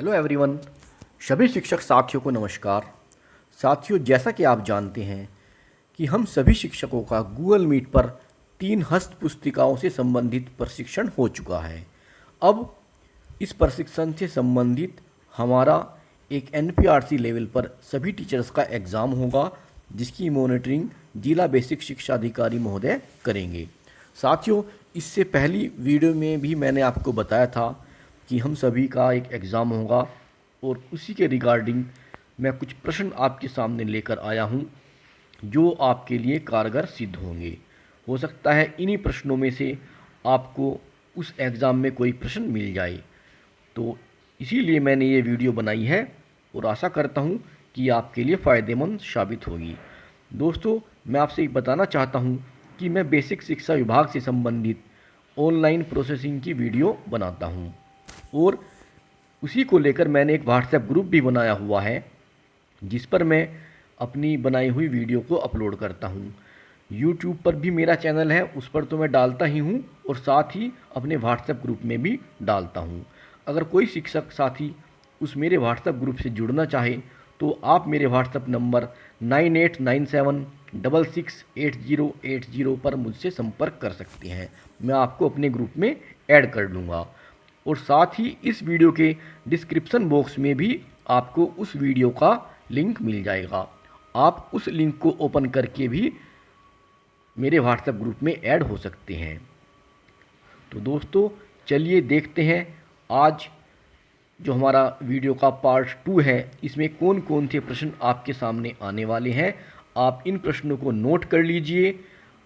Hello everyone. सभी शिक्षक साथियों को नमस्कार। साथियों, जैसा कि आप जानते हैं कि हम सभी शिक्षकों का गूगल मीट पर 3 हस्त पुस्तिकाओं से संबंधित प्रशिक्षण हो चुका है। अब इस प्रशिक्षण से संबंधित हमारा एक एनपीआरसी लेवल पर सभी टीचर्स का एग्ज़ाम होगा, जिसकी मॉनिटरिंग जिला बेसिक शिक्षा अधिकारी महोदय करेंगे। साथियों, इससे पहली वीडियो में भी मैंने आपको बताया था कि हम सभी का एक एग्ज़ाम होगा और उसी के रिगार्डिंग मैं कुछ प्रश्न आपके सामने लेकर आया हूं जो आपके लिए कारगर सिद्ध होंगे। हो सकता है इन्हीं प्रश्नों में से आपको उस एग्ज़ाम में कोई प्रश्न मिल जाए, तो इसीलिए मैंने ये वीडियो बनाई है और आशा करता हूँ कि आपके लिए फ़ायदेमंद साबित होगी। दोस्तों, मैं आपसे एक बताना चाहता हूँ कि मैं बेसिक शिक्षा विभाग से संबंधित ऑनलाइन प्रोसेसिंग की वीडियो बनाता हूँ और उसी को लेकर मैंने एक व्हाट्सएप ग्रुप भी बनाया हुआ है, जिस पर मैं अपनी बनाई हुई वीडियो को अपलोड करता हूँ। यूट्यूब पर भी मेरा चैनल है, उस पर तो मैं डालता ही हूँ और साथ ही अपने व्हाट्सएप ग्रुप में भी डालता हूँ। अगर कोई शिक्षक साथी उस मेरे व्हाट्सएप ग्रुप से जुड़ना चाहे तो आप मेरे व्हाट्सएप नंबर 9897668080 पर मुझसे संपर्क कर सकते हैं। मैं आपको अपने ग्रुप में ऐड कर लूँगा और साथ ही इस वीडियो के डिस्क्रिप्शन बॉक्स में भी आपको उस वीडियो का लिंक मिल जाएगा। आप उस लिंक को ओपन करके भी मेरे व्हाट्सएप ग्रुप में ऐड हो सकते हैं। तो दोस्तों, चलिए देखते हैं आज जो हमारा वीडियो का पार्ट 2 है, इसमें कौन कौन से प्रश्न आपके सामने आने वाले हैं। आप इन प्रश्नों को नोट कर लीजिए।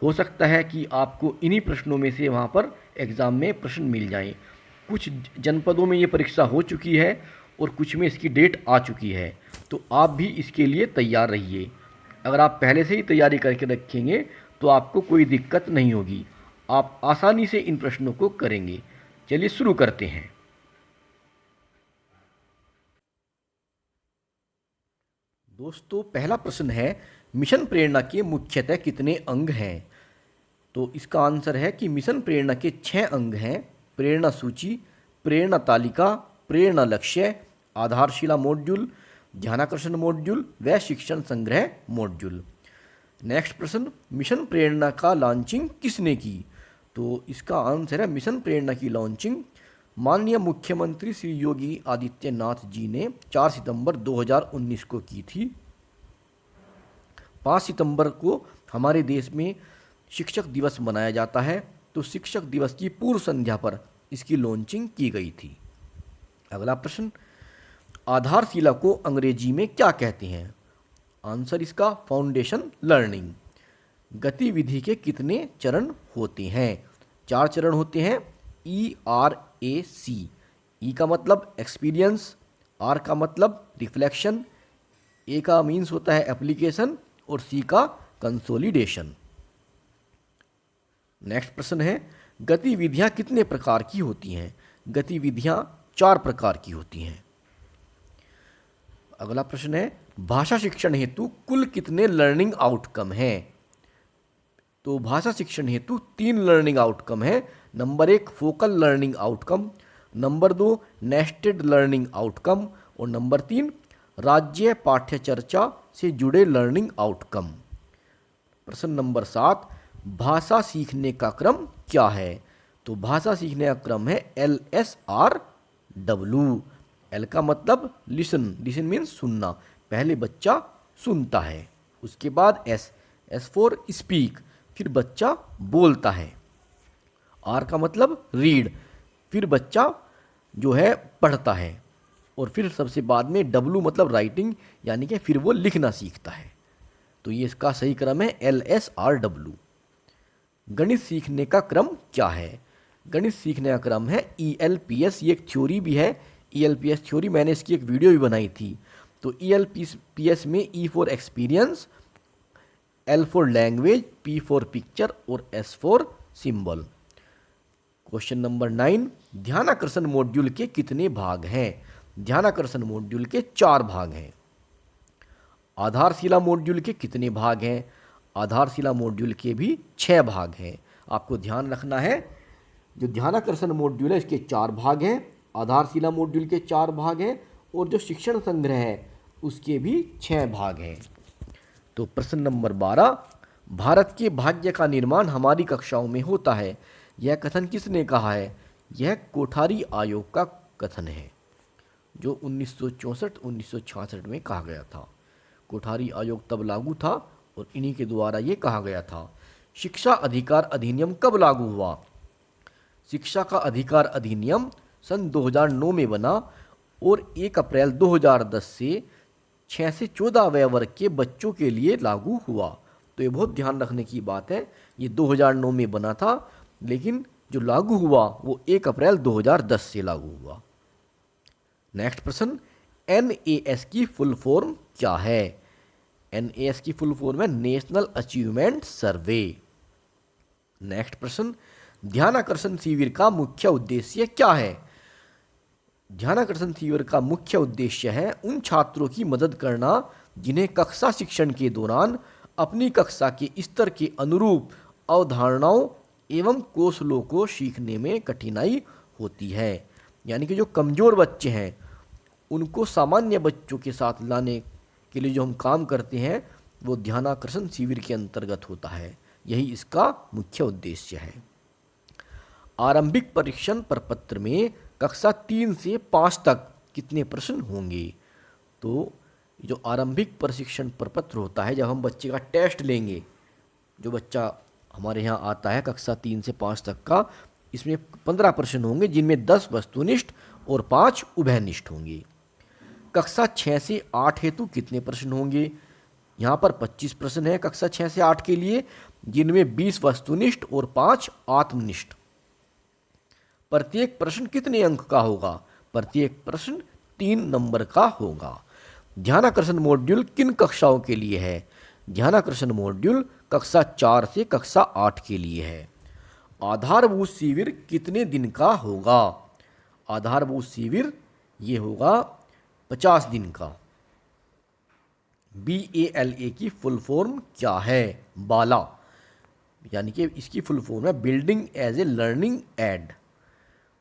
हो सकता है कि आपको इन्हीं प्रश्नों में से वहाँ पर एग्ज़ाम में प्रश्न मिल जाएं। कुछ जनपदों में ये परीक्षा हो चुकी है और कुछ में इसकी डेट आ चुकी है, तो आप भी इसके लिए तैयार रहिए। अगर आप पहले से ही तैयारी करके रखेंगे तो आपको कोई दिक्कत नहीं होगी, आप आसानी से इन प्रश्नों को करेंगे। चलिए शुरू करते हैं। दोस्तों, पहला प्रश्न है, मिशन प्रेरणा के मुख्यतः कितने अंग हैं? तो इसका आंसर है कि मिशन प्रेरणा के 6 अंग हैं। प्रेरणा सूची, प्रेरणा तालिका, प्रेरणा लक्ष्य, आधारशिला मॉड्यूल, ध्यानाकर्षण मॉड्यूल व शिक्षण संग्रह मॉड्यूल। नेक्स्ट प्रश्न, मिशन प्रेरणा का लॉन्चिंग किसने की? तो इसका आंसर है मिशन प्रेरणा की लॉन्चिंग माननीय मुख्यमंत्री श्री योगी आदित्यनाथ जी ने 4 सितंबर 2019 को की थी। 5 सितंबर को हमारे देश में शिक्षक दिवस मनाया जाता है, तो शिक्षक दिवस की पूर्व संध्या पर इसकी लॉन्चिंग की गई थी। अगला प्रश्न, आधारशिला को अंग्रेजी में क्या कहते हैं? आंसर इसका फाउंडेशन लर्निंग। गतिविधि के कितने चरण होते हैं? 4 चरण होते हैं। ERAC। ई का मतलब एक्सपीरियंस, आर का मतलब रिफ्लेक्शन, ए का मीन्स होता है एप्लीकेशन और सी का कंसोलिडेशन। नेक्स्ट प्रश्न है, गतिविधियां कितने प्रकार की होती हैं? गतिविधियां 4 प्रकार की होती हैं। अगला प्रश्न है, भाषा शिक्षण हेतु कुल कितने लर्निंग आउटकम हैं? तो भाषा शिक्षण हेतु 3 लर्निंग आउटकम है। Number 1 focal learning outcome, number 2 nested learning outcome और नंबर 3 राज्य पाठ्यचर्चा से जुड़े लर्निंग आउटकम। प्रश्न नंबर 7, भाषा सीखने का क्रम क्या है? तो भाषा सीखने का क्रम है LSRW। एल का मतलब लिसन, लिसन मीन्स सुनना। पहले बच्चा सुनता है, उसके बाद एस फॉर स्पीक, फिर बच्चा बोलता है। आर का मतलब रीड, फिर बच्चा जो है पढ़ता है और फिर सबसे बाद में डब्लू मतलब राइटिंग, यानी कि फिर वो लिखना सीखता है। तो ये इसका सही क्रम है LSRW। गणित सीखने का क्रम क्या है? गणित सीखने का क्रम है ELPS। ये एक थ्योरी भी है, ELPS थ्योरी, मैंने इसकी एक वीडियो भी बनाई थी। तो ELPS में E for experience, L for language, P for picture और S for symbol. Question number 9, ध्यानाकर्षण मॉड्यूल के कितने भाग हैं? ध्यानाकर्षण मॉड्यूल के 4 भाग हैं। आधारशिला मॉड्यूल के कितने भाग हैं? आधारशिला मॉड्यूल के भी 6 भाग हैं। आपको ध्यान रखना है, जो ध्यानाकर्षण मॉड्यूल है इसके 4 भाग हैं। आधारशिला मॉड्यूल के 4 भाग हैं और जो शिक्षण संग्रह है उसके भी 6 भाग हैं। तो प्रश्न नंबर 12, भारत के भाग्य का निर्माण हमारी कक्षाओं में होता है, यह कथन किसने कहा है? यह कोठारी आयोग का कथन है जो 1964-1966 में कहा गया था। कोठारी आयोग तब लागू था और इन्हीं के द्वारा ये कहा गया था। शिक्षा अधिकार अधिनियम कब लागू हुआ? शिक्षा का अधिकार अधिनियम सन 2009 में बना और 1 अप्रैल 2010 से 6 से 14 वय वर्ग के बच्चों के लिए लागू हुआ। तो ये बहुत ध्यान रखने की बात है, ये 2009 में बना था लेकिन जो लागू हुआ वो 1 अप्रैल 2010 से लागू हुआ। नेक्स्ट प्रश्न, NAS की फुल फॉर्म क्या है? NAS की फुल फॉर्म है नेशनल अचीवमेंट सर्वे। नेक्स्ट प्रश्न, ध्यानाकर्षण शिविर का मुख्य उद्देश्य क्या है? ध्यानाकर्षण शिविर का मुख्य उद्देश्य है उन छात्रों की मदद करना जिन्हें कक्षा शिक्षण के दौरान अपनी कक्षा के स्तर के अनुरूप अवधारणाओं एवं कौशलों को सीखने में कठिनाई होती है। यानी कि जो कमज़ोर बच्चे हैं उनको सामान्य बच्चों के साथ लाने के लिए जो हम काम करते हैं वो ध्यानाकर्षण शिविर के अंतर्गत होता है। यही इसका मुख्य उद्देश्य है। आरंभिक परीक्षण प्रपत्र में कक्षा 3 से 5 तक कितने प्रश्न होंगे? तो जो आरंभिक प्रशिक्षण प्रपत्र होता है, जब हम बच्चे का टेस्ट लेंगे, जो बच्चा हमारे यहाँ आता है कक्षा 3 से 5 तक का, इसमें 15 प्रश्न होंगे जिनमें 10 वस्तुनिष्ठ और 5 उभयनिष्ठ होंगे। कक्षा 6 से 8 हेतु कितने प्रश्न होंगे? यहाँ पर 25 प्रश्न है कक्षा 6 से 8 के लिए, जिनमें 20 वस्तुनिष्ठ और 5 आत्मनिष्ठ। प्रत्येक प्रश्न कितने अंक का होगा? प्रत्येक प्रश्न 3 नंबर का होगा। ध्यानाकर्षण मॉड्यूल किन कक्षाओं के लिए है? ध्यानाकर्षण मॉड्यूल कक्षा 4 से कक्षा 8 के लिए है। आधारभूत शिविर कितने दिन का होगा? आधारभूत शिविर ये होगा 50 दिन का। BALA की फुल फॉर्म क्या है? बाला, यानी कि इसकी फुल फॉर्म है building as a learning aid.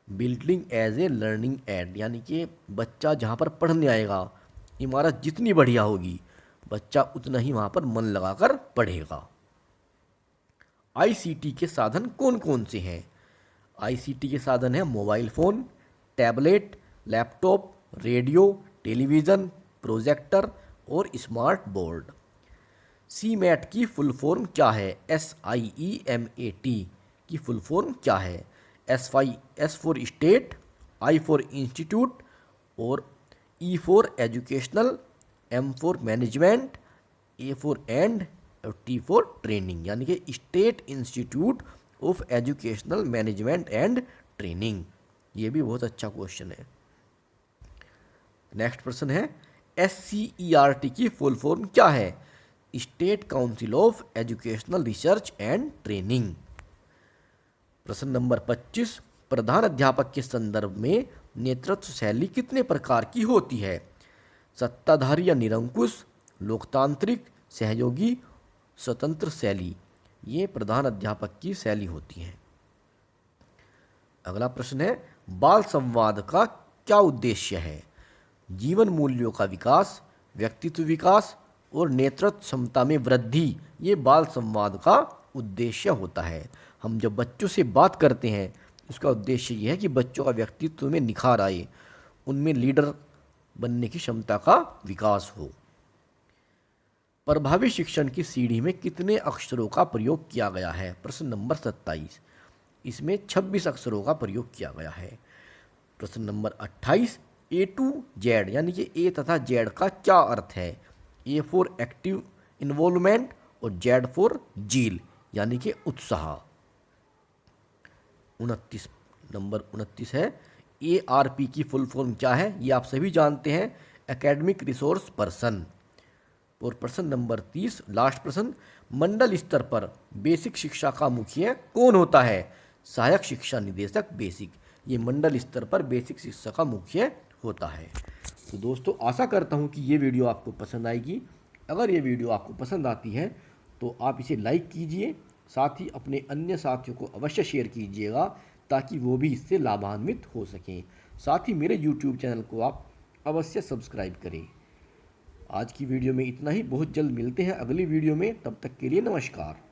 Building as a learning aid यानी कि बच्चा जहाँ पर पढ़ने आएगा, इमारत जितनी बढ़िया होगी बच्चा उतना ही वहाँ पर मन लगाकर पढ़ेगा। ICT के साधन कौन कौन से हैं? ICT के साधन है mobile phone, tablet, laptop, radio, television, projector और स्मार्ट बोर्ड। CMAT की फुल फॉर्म क्या है? SIEMAT की फुल फॉर्म क्या है? S for state, I for institute और E for educational, M for management, A for and और T फॉर ट्रेनिंग, यानी कि state institute of educational management and training. ये भी बहुत अच्छा क्वेश्चन है। नेक्स्ट प्रश्न है SCERT की फुल फॉर्म क्या है? State council of educational research and training. प्रश्न नंबर 25, प्रधान अध्यापक के संदर्भ में नेतृत्व शैली कितने प्रकार की होती है? सत्ताधारी या निरंकुश, लोकतांत्रिक, सहयोगी, स्वतंत्र शैली। ये प्रधान अध्यापक की शैली होती है। अगला प्रश्न है बाल संवाद का क्या उद्देश्य है? जीवन मूल्यों का विकास, व्यक्तित्व विकास और नेतृत्व क्षमता में वृद्धि, ये बाल संवाद का उद्देश्य होता है। हम जब बच्चों से बात करते हैं उसका उद्देश्य यह है कि बच्चों का व्यक्तित्व में निखार आए, उनमें लीडर बनने की क्षमता का विकास हो। प्रभावी शिक्षण की सीढ़ी में कितने अक्षरों का प्रयोग किया गया है? प्रश्न नंबर 27, इसमें 26 अक्षरों का प्रयोग किया गया है। प्रश्न नंबर 28, A to Z यानी कि A तथा Z का क्या अर्थ है? A फॉर एक्टिव इन्वॉल्वमेंट और Z फॉर जील यानी कि उत्साह। 29 नंबर 29 है ARP की फुल फॉर्म क्या है? ये आप सभी जानते हैं, एकेडमिक रिसोर्स पर्सन। और प्रश्न नंबर 30 लास्ट प्रश्न, मंडल स्तर पर बेसिक शिक्षा का मुखिया कौन होता है? सहायक शिक्षा निदेशक बेसिक। ये मंडल स्तर पर बेसिक शिक्षा का मुखिया होता है। तो दोस्तों आशा करता हूँ कि ये वीडियो आपको पसंद आएगी। अगर ये वीडियो आपको पसंद आती है तो आप इसे लाइक कीजिए, साथ ही अपने अन्य साथियों को अवश्य शेयर कीजिएगा ताकि वो भी इससे लाभान्वित हो सकें। साथ ही मेरे यूट्यूब चैनल को आप अवश्य सब्सक्राइब करें। आज की वीडियो में इतना ही। बहुत जल्द मिलते हैं अगली वीडियो में। तब तक के लिए नमस्कार।